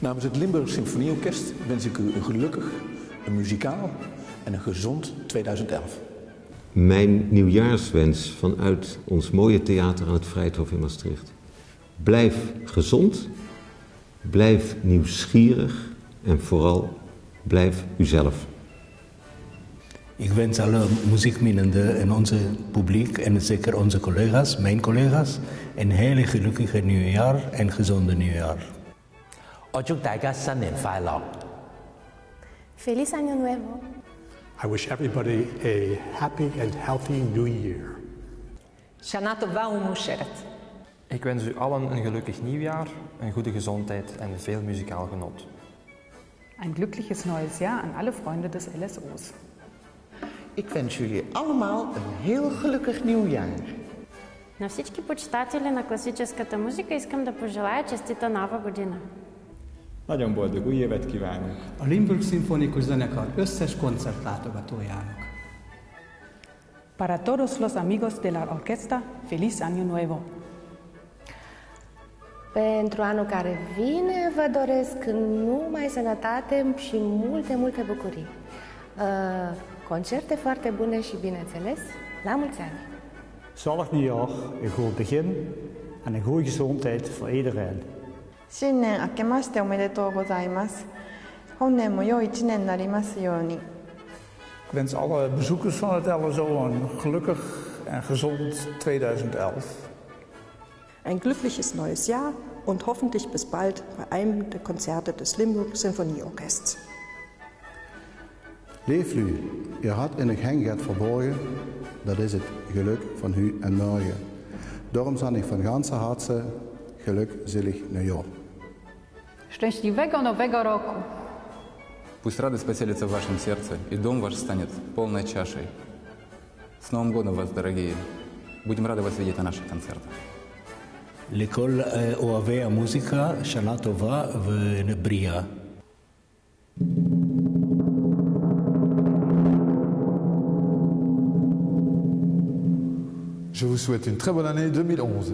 Namens het Limburg Symfonieorkest wens ik u een gelukkig, een muzikaal en een gezond 2011. Mijn nieuwjaarswens vanuit ons mooie theater aan het Vrijthof in Maastricht. Blijf gezond, blijf nieuwsgierig en vooral blijf uzelf. Ik wens alle muziekminnenden en onze publiek en zeker onze collega's, mijn collega's, een hele gelukkige nieuwjaar en gezonde nieuwjaar. 我祝大家新年快樂 Feliz Año Nuevo. I wish everybody a happy and healthy new year. Shana Tova Umusheret. Ik wens u allen een gelukkig nieuwjaar, een goede gezondheid en veel muzikaal genot. Ein glückliches neues Jahr an alle Freunde des LSO's. Ik wens jullie allemaal een heel gelukkig nieuwjaar. На всички почитатели на класическата музика искам да пожелая честита нова година. Nagyon boldog új évet kívánok! A Limburg Szimfonikus Zenekar összes koncertlátogatójának. Para todos los amigos de la orquesta, feliz año nuevo. Pentru anul care vine vă doresc numai sănătate și multe bucurii. Concerte foarte bune și bineînțeles, la mulți ani. Zalig nieuwjaar, een goed begin en een goede gezondheid voor iedereen. 新年明けましておめでとうございます。本年も良い一年になりますように。 Ik wens alle bezoekers van het LSO een gelukkig en gezond 2011. Ein glückliches neues Jahr und hoffentlich bis bald bei einem der Konzerte des Limburg Sinfonieorkests. Leeflu, je hart in het heng gaat verborgen, dat is het geluk van u en morgen. Daarom zal ik van ganse harte gelukzelig nieuwjaar. Szczęśliwego nowego roku. Пусть радость поселится в вашем сердце, и дом ваш станет полной чашей. С Новым годом вас, дорогие! Будем рады вас видеть на наших концертах. לכל אוהבי המוזיקה, שנה טובה ובריאה. Je vous souhaite une très bonne année 2011.